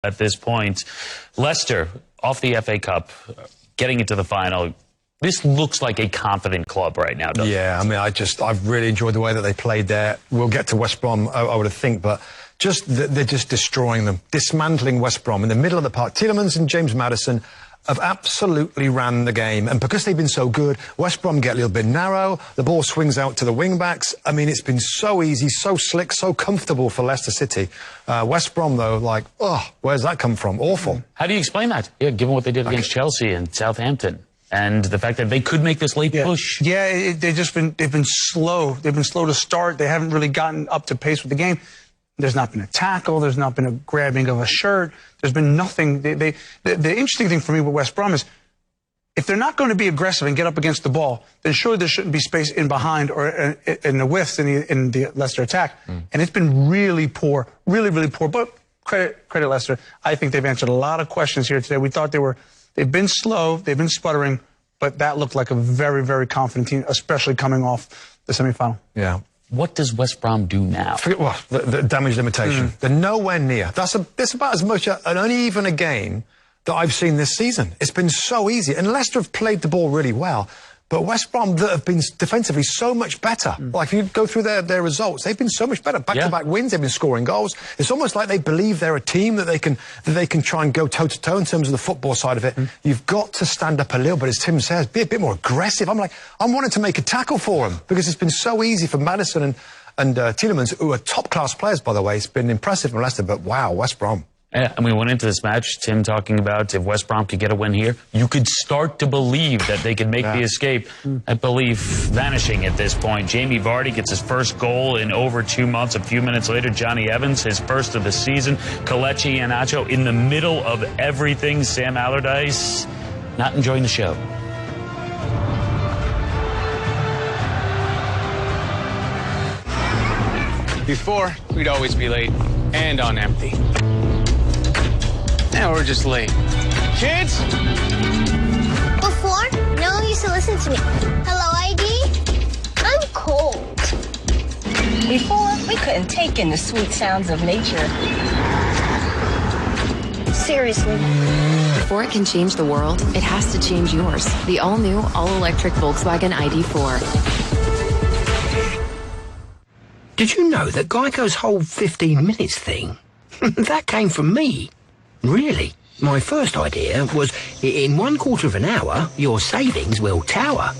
at this point. Leicester, off the FA Cup, getting into the final. This looks like a confident club right now, doesn't it? Yeah, I mean, I've really enjoyed the way that they played there. We'll get to West Brom, I would think, but they're just destroying them, dismantling West Brom in the middle of the park. Tielemans and James Maddison have absolutely ran the game, and because they've been so good, West Brom get a little bit narrow, the ball swings out to the wing-backs. I mean, it's been so easy, so slick, so comfortable for Leicester City. West Brom, though, like, oh, where's that come from? Awful. How do you explain that? Yeah, given what they did against Chelsea and Southampton, and the fact that they could make this late push. Yeah, they've been slow. They've been slow to start. They haven't really gotten up to pace with the game. There's not been a tackle. There's not been a grabbing of a shirt. There's been nothing. The interesting thing for me with West Brom is if they're not going to be aggressive and get up against the ball, then surely there shouldn't be space in behind or in the widths in the Leicester attack. And it's been really poor, really poor. But credit Leicester. I think they've answered a lot of questions here today. We thought they've been slow, they've been sputtering, but that looked like a very confident team, especially coming off the semifinal. Yeah. What does West Brom do now? The damage limitation. They're nowhere near. That's about as much an uneven a game that I've seen this season. It's been so easy. And Leicester have played the ball really well. But West Brom that have been defensively so much better. Like, if you go through their results, they've been so much better. Back-to-back wins, they've been scoring goals. It's almost like they believe they're a team that they can try and go toe-to-toe in terms of the football side of it. You've got to stand up a little bit, as Tim says, be a bit more aggressive. I'm wanting to make a tackle for them because it's been so easy for Maddison and Tielemans, who are top-class players, by the way. It's been impressive from Leicester, but wow, West Brom. Yeah, and we went into this match, Tim talking about if West Brom could get a win here, you could start to believe that they could make the escape. That belief vanishing at this point. Jamie Vardy gets his first goal in over 2 months. A few minutes later, Johnny Evans, his first of the season. Kelechi Iheanacho in the middle of everything. Sam Allardyce not enjoying the show. Before, we'd always be late and on empty. Now we're just late. Kids? Before, no one used to listen to me. Hello, ID? I'm cold. Before, we couldn't take in the sweet sounds of nature. Seriously. Before it can change the world, it has to change yours. The all-new, all-electric Volkswagen ID4. Did you know that Geico's whole 15 minutes thing, that came from me? Really? My first idea was, in 1/4 of an hour, your savings will tower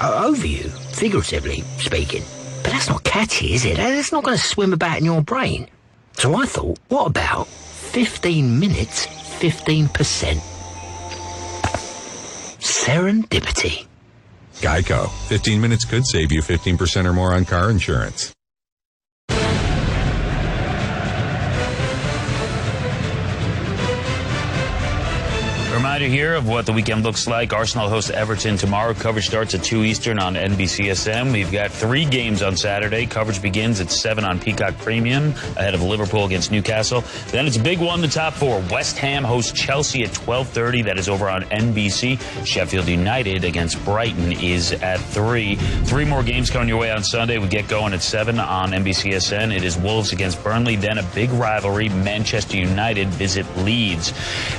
over you, figuratively speaking. But that's not catchy, is it? That's not going to swim about in your brain. So I thought, what about 15 minutes, 15%? Serendipity. Geico. 15 minutes could save you 15% or more on car insurance. Reminder here of what the weekend looks like. Arsenal hosts Everton tomorrow. Coverage starts at 2 Eastern on NBCSN. We've got 3 games on Saturday. Coverage begins at 7 on Peacock Premium ahead of Liverpool against Newcastle. Then it's a big one, the top 4. West Ham hosts Chelsea at 12:30. That is over on NBC. Sheffield United against Brighton is at 3. 3 more games coming your way on Sunday. We get going at 7 on NBCSN. It is Wolves against Burnley. Then a big rivalry. Manchester United visit Leeds.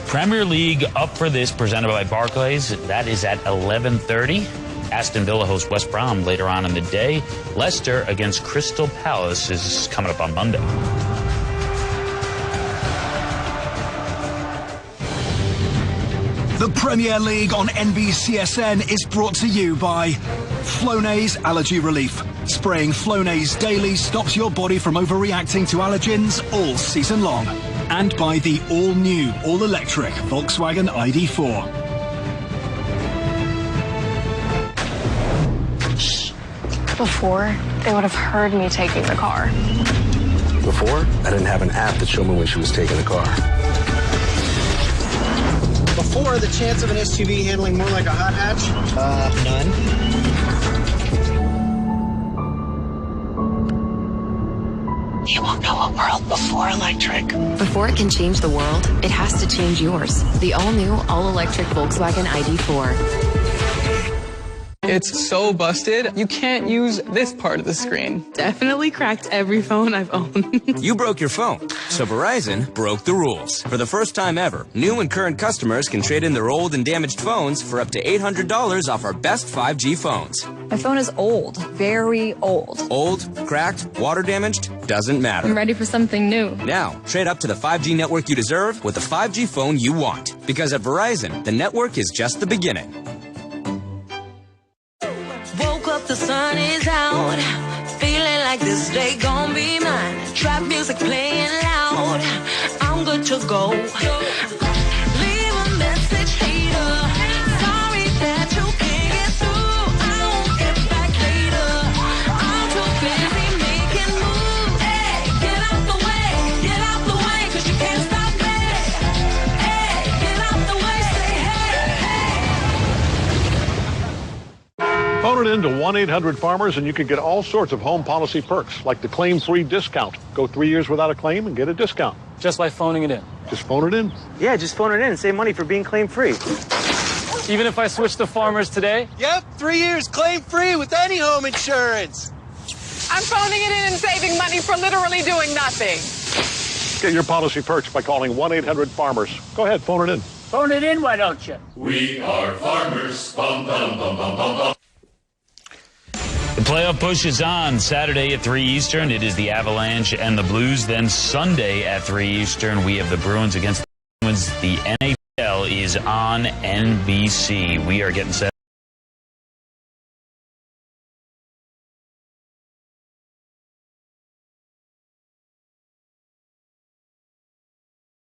Premier League up for this, presented by Barclays. That is at 11:30. Aston Villa hosts West Brom later on in the day. Leicester against Crystal Palace is coming up on Monday. The Premier League on NBCSN is brought to you by Flonase Allergy Relief. Spraying Flonase daily stops your body from overreacting to allergens all season long. And by the all-new, all-electric Volkswagen ID4. Before, they would have heard me taking the car. Before, I didn't have an app that showed me when she was taking the car. Before, the chance of an SUV handling more like a hot hatch? None. You won't know a world before electric. Before it can change the world, it has to change yours. The all-new, all-electric Volkswagen ID4. It's so busted, you can't use this part of the screen. Definitely cracked every phone I've owned. You broke your phone, so Verizon broke the rules. For the first time ever, new and current customers can trade in their old and damaged phones for up to $800 off our best 5G phones. My phone is old, very old. Old, cracked, water damaged, doesn't matter. I'm ready for something new. Now, trade up to the 5G network you deserve with the 5G phone you want. Because at Verizon, the network is just the beginning. Woke up, the sun is out. Feeling like this day gon' be mine. Trap music playing loud. I'm good to go. Leave a message here. Sorry that you can't get through. I won't get back later. I'm too busy making moves. Hey, get out the way, 'cause you can't stop me. Hey, get out the way, say hey. Phone it in to 1-800-FARMERS and you can get all sorts of home policy perks, like the claim-free discount. Go 3 years without a claim and get a discount. Just by phoning it in? Just phone it in. Yeah, just phone it in and save money for being claim-free. Even if I switch to Farmers today? Yep, 3 years claim-free with any home insurance. I'm phoning it in and saving money for literally doing nothing. Get your policy perks by calling 1-800-FARMERS. Go ahead, phone it in. Phone it in, why don't you? We are farmers. Bum, bum, bum, bum, bum, bum. The playoff push is on Saturday at 3 Eastern. It is the Avalanche and the Blues. Then Sunday at 3 Eastern, we have the Bruins against the Penguins. The NHL is on NBC. We are getting set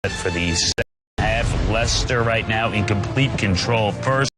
for the second half. Leicester right now in complete control first.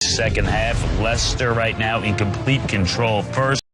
Second half, Leicester right now in complete control first.